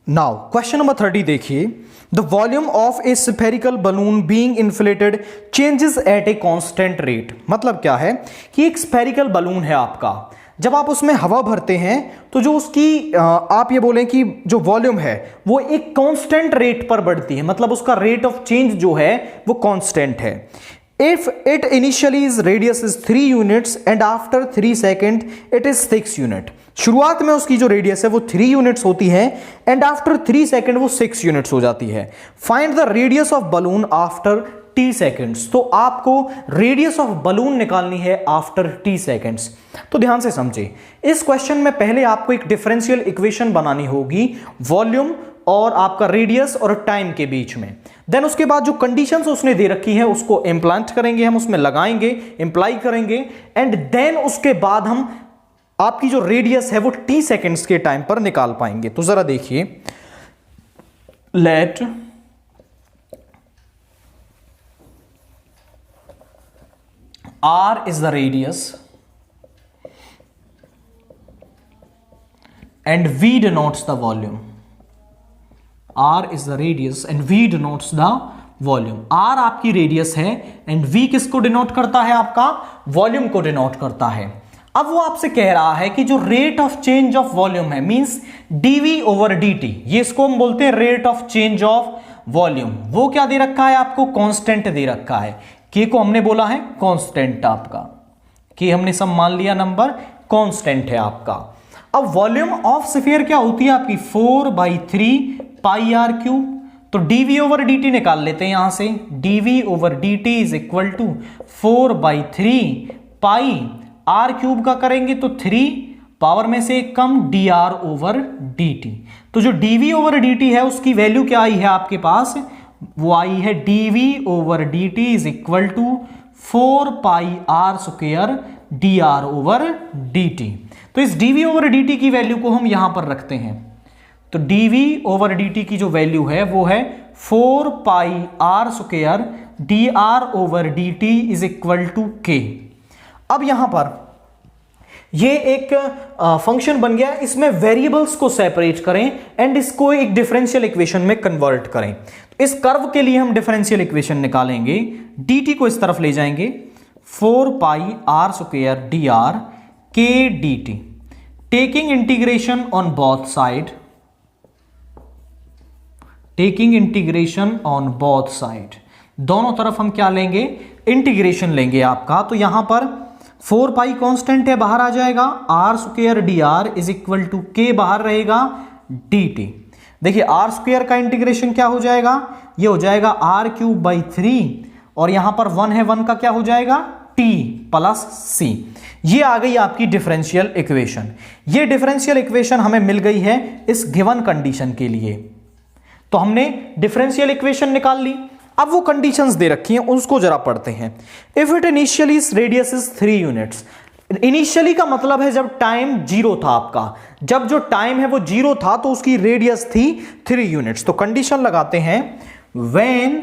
Now question number 30 देखिए, the volume of A spherical balloon being inflated changes at a constant rate. मतलब क्या है कि एक स्फेरिकल बलून है आपका, जब आप उसमें हवा भरते हैं तो जो उसकी आप ये बोलें कि जो वॉल्यूम है वो एक कांस्टेंट रेट पर बढ़ती है, मतलब उसका रेट ऑफ चेंज जो है वो कांस्टेंट है। If it initially is radius is 3 units and after 3 second it is 6 unit. शुरुआत में उसकी जो रेडियस है वो 3 यूनिट्स होती है एंड आफ्टर 3 सेकेंड वो 6 यूनिट्स हो जाती है। Find the radius of balloon after t seconds. तो आपको रेडियस ऑफ बलून निकालनी है आफ्टर t सेकेंड्स। तो ध्यान से समझे, इस क्वेश्चन में पहले आपको एक डिफरेंशियल इक्वेशन बनानी होगी वॉल्यूम और आपका रेडियस और टाइम के बीच में। देन उसके बाद जो कंडीशंस उसने दे रखी है उसको इम्प्लांट करेंगे, हम उसमें लगाएंगे, इंप्लाई करेंगे एंड देन उसके बाद हम आपकी जो रेडियस है वो t सेकेंड्स के टाइम पर निकाल पाएंगे। तो जरा देखिए, late r is the radius and v denotes the volume. r is the radius and v denotes the volume. r आपकी रेडियस है एंड v किसको डिनोट करता है? आपका वॉल्यूम को डिनोट करता है। अब वो आपसे कह रहा है कि जो rate of change of volume है मींस dv ओवर dt, ये इसको हम बोलते हैं rate of change of volume, वो क्या दे रखा है? आपको कांस्टेंट दे रखा है। के को हमने बोला है कांस्टेंट, आपका के हमने सब मान लिया नंबर, कांस्टेंट है आपका। अब वॉल्यूम ऑफ स्फीयर क्या होती है आपकी? 4/3 पाई आर क्यूब। तो dv ओवर dt निकाल लेते हैं यहां से, dv over dt is equal to 4/3 pi are cube का करेंगे तो 3 पावर में से एक कम dr ओवर dt। तो जो dv ओवर dt है उसकी वैल्यू क्या आई है आपके पास? वो आई है dv over dt is equal to 4 pi are square dr over dt। तो इस dv ओवर dt की वैल्यू को हम यहां पर रखते हैं। तो dv ओवर dt की जो वैल्यू है वो है 4 pi are square dr over dt is equal to k। अब यहां पर ये एक फंक्शन बन गया, इसमें वेरिएबल्स को सेपरेट करें एंड इसको एक डिफरेंशियल इक्वेशन में कन्वर्ट करें। तो इस कर्व के लिए हम डिफरेंशियल इक्वेशन निकालेंगे, dt को इस तरफ ले जाएंगे 4 pi are square dr k dt, taking integration on both side, taking integration on both side, दोनों तरफ हम क्या लेंगे? इंटीग्रेशन लेंगे आपका। तो यहां पर 4 पाई कांस्टेंट है, बाहर आ जाएगा, r square dr is equal to k बाहर रहेगा dt। देखिए आर स्क्वायर का इंटीग्रेशन क्या हो जाएगा? ये हो जाएगा r क्यूब बाई 3 और यहां पर 1 है, 1 का क्या हो जाएगा? t plus c। ये आ गई आपकी डिफरेंशियल इक्वेशन। ये डिफरेंशियल इक्वेशन हमें मिल गई है इस गिवन कंडीशन के लिए। तो हमने डिफरेंशियल इक्वेशन निकाल ली। अब वो कंडीशंस दे रखी हैं उसको जरा पढ़ते हैं। If it initially radius is 3 units, initially का मतलब है जब टाइम 0 था आपका, जब जो टाइम है वो 0 था तो उसकी रेडियस थी 3 यूनिट्स। तो कंडीशन लगाते हैं व्हेन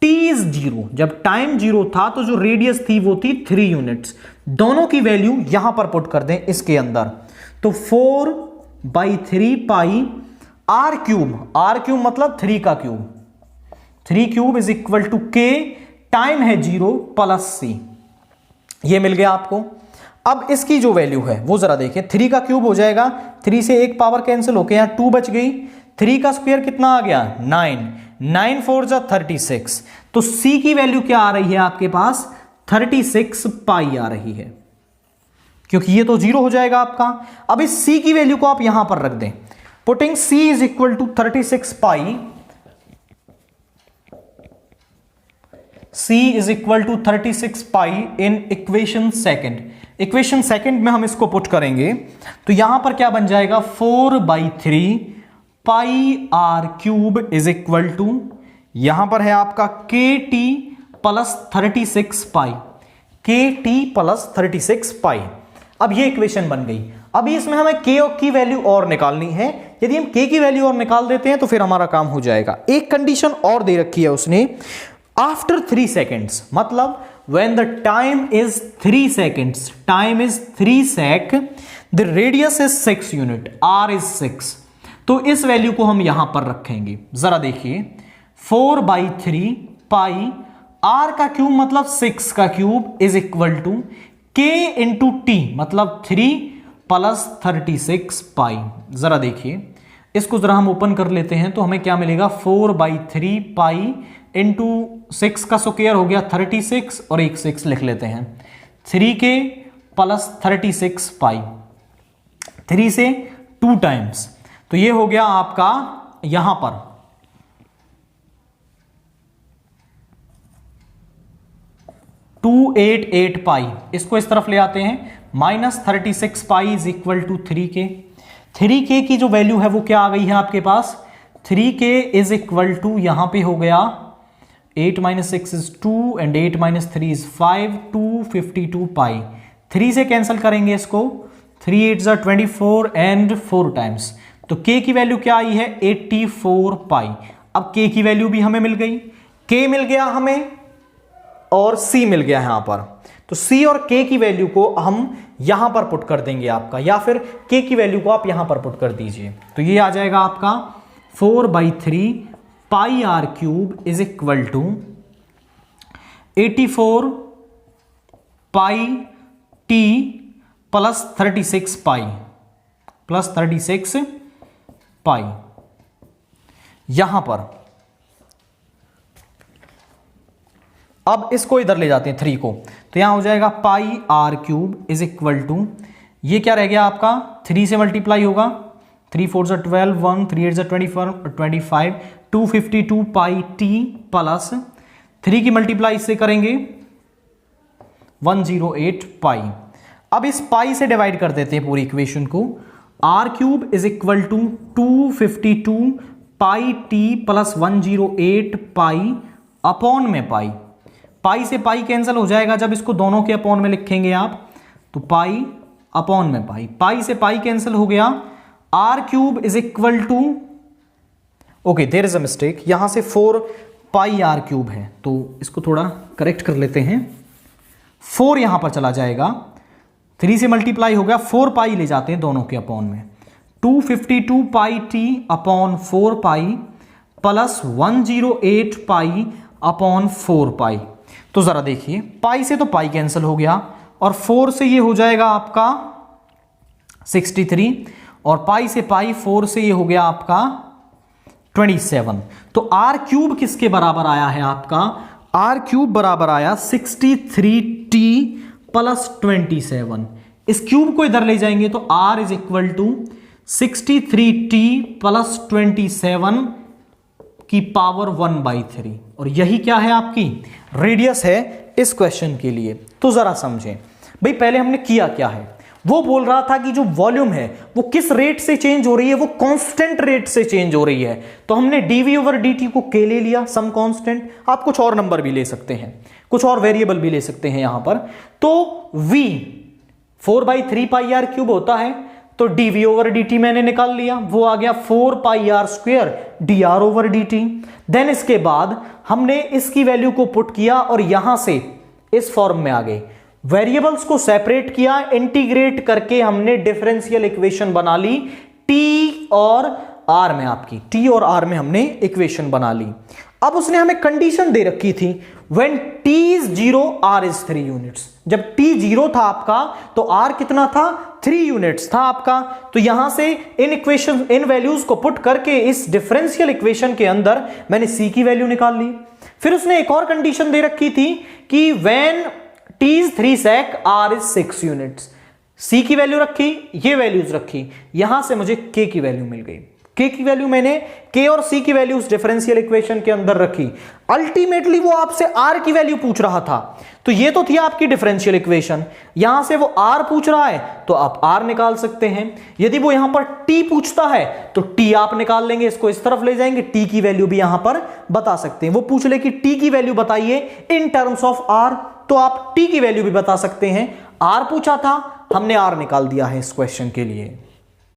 t इज 0, जब टाइम 0 था तो जो रेडियस थी वो थी 3 यूनिट्स। दोनों की वैल्यू यहां पर पुट कर दें इसके अंदर। तो 4/3 पाई आर क्यूब मतलब 3 का cube, 3 cube is equal to k, time है 0 प्लस c। ये मिल गया आपको। अब इसकी जो वैल्यू है वो जरा देखिए, 3 का क्यूब हो जाएगा, 3 से एक पावर कैंसिल होके यहां 2 बच गई, 3 का स्क्वायर कितना आ गया? 9, 9 4 जा 36। तो c की वैल्यू क्या आ रही है आपके पास? 36 पाई आ रही है, क्योंकि ये तो 0 हो जाएगा आपका। अब इस c की वैल्यू को आप यहां पर रख दें, putting c is equal to 36 pi, c is equal to 36 pi in equation second. Equation second में हम इसको पुट करेंगे तो यहां पर क्या बन जाएगा? 4/3 pi are cube is equal to, यहां पर है आपका kt plus 36 pi, kt plus 36 pi. अब ये इक्वेशन बन गई। अभी इसमें हमें k की वैल्यू और निकालनी है। यदि हम k की वैल्यू और निकाल देते हैं तो फिर हमारा काम हो जाएगा। एक कंडीशन और दे रखी है उसने, आफ्टर 3 सेकेंड्स, मतलब when the time is 3 seconds, time is 3 sec, the radius is 6 unit, r is 6। तो इस वैल्यू को हम यहां पर रखेंगे। जरा देखिए 4/3 पाई आर का क्यूब मतलब 6 का क्यूब इज इक्वल टू के इंटू टी मतलब 3 प्लस 36 पाई। जरा देखिए इसको जरा हम ओपन कर लेते हैं तो हमें क्या मिलेगा 4/3 पाई इंटू 6 का स्क्वायर हो गया 36 और एक 6 लिख लेते हैं 3k प्लस 36 पाई 3 से 2 टाइम्स तो ये हो गया आपका यहां पर 288 पाई। इसको इस तरफ ले आते हैं minus 36 pi is equal to 3k की जो वैल्यू है वो क्या आ गई है आपके पास 3k इज इक्वल टू यहां पे हो गया 8 - 6 इज 2 एंड 8 - 3 इज 5 252 पाई 3 से कैंसिल करेंगे इसको 3 8 24 एंड 4 टाइम्स तो k की वैल्यू क्या आई है 84 पाई। अब k की वैल्यू भी हमें मिल गई k मिल गया हमें और c मिल गया यहां पर तो c और k की वैल्यू को हम यहां पर पुट कर देंगे आपका या फिर k की वैल्यू को आप यहां पर पुट कर दीजिए तो ये आ जाएगा आपका 4/3 pi are cube is equal to 84 pi T plus 36 pi यहां पर। अब इसको इधर ले जाते हैं 3 को तो यहां हो जाएगा pi are cube is equal to ये क्या रह गया आपका 3 से मल्टीप्लाई होगा 3 4 12 1 3 8 24 25 252 पाई टी प्लस 3 की मल्टीप्लाई से करेंगे 108 पाई। अब इस पाई से डिवाइड कर देते हैं पूरी इक्वेशन को r cube is equal to 252 pi T plus 108 pi upon में पाई से पाई कैंसिल हो जाएगा जब इसको दोनों के अपॉन में लिखेंगे आप तो पाई अपॉन में पाई से पाई कैंसिल हो गया r cube is equal to okay there is a mistake यहां से 4 पाई आर क्यूब है तो इसको थोड़ा करेक्ट कर लेते हैं 4 यहां पर चला जाएगा 3 से मल्टीप्लाई हो गया 4 पाई ले जाते हैं दोनों के अपॉन में 252 pi T upon 4 pi plus 108 pi upon 4 pi. तो जरा देखिए पाई से तो पाई कैंसिल हो गया और 4 से ये हो जाएगा आपका 63 और पाई से पाई 4 से ये हो गया आपका 27। तो आर क्यूब किसके बराबर आया है आपका आर क्यूब बराबर आया 63t प्लस 27। इस क्यूब को इधर ले जाएंगे तो r is equal to 63t plus 27 की पावर 1/3 और यही क्या है आपकी रेडियस है इस क्वेश्चन के लिए। तो जरा समझें भाई पहले हमने किया क्या है वो बोल रहा था कि जो वॉल्यूम है वो किस रेट से चेंज हो रही है वो कांस्टेंट रेट से चेंज हो रही है तो हमने dv/dt को k ले लिया सम कांस्टेंट। आप कुछ और नंबर भी ले सकते हैं कुछ और वेरिएबल भी ले सकते हैं यहां पर तो v 4/3 पाई आर क्यूब होता है तो dv/dt मैंने निकाल लिया वो आ गया 4 pi are square dr/dt। Then इसके बाद हमने इसकी वैल्यू को पुट किया और यहां से इस फॉर्म में आ गए वेरिएबल्स को सेपरेट किया इंटीग्रेट करके हमने डिफरेंशियल इक्वेशन बना ली t और r में आपकी t और r में हमने इक्वेशन बना ली। अब उसने हमें कंडीशन दे रखी थी when t is 0 r is 3 units. जब t 0 था आपका तो r कितना था 3 यूनिट्स था आपका। तो यहां से इन वैल्यूज को पुट करके इस डिफरेंशियल इक्वेशन के अंदर मैंने c की वैल्यू निकाल ली। फिर उसने एक और कंडीशन दे रखी थी कि when t is 3 sec r is 6 units. c की वैल्यू रखी ये वैल्यूज रखी यहां से मुझे k की वैल्यू मिल गई। k की वैल्यू मैंने k और c की वैल्यू उस डिफरेंशियल इक्वेशन के अंदर रखी। अल्टीमेटली वो आपसे r की वैल्यू पूछ रहा था तो ये तो थी आपकी डिफरेंशियल इक्वेशन यहां से वो r पूछ रहा है तो आप r निकाल सकते हैं। यदि वो यहां पर t पूछता है तो t आप निकाल लेंगे इसको इस तरफ ले जाएंगे t की वैल्यू भी यहां पर बता सकते हैं। वो पूछ ले कि t की वैल्यू बताइए इन टर्म्स ऑफ r तो आप t की वैल्यू भी बता सकते हैं। r पूछा था हमने r निकाल दिया है इस क्वेश्चन के लिए।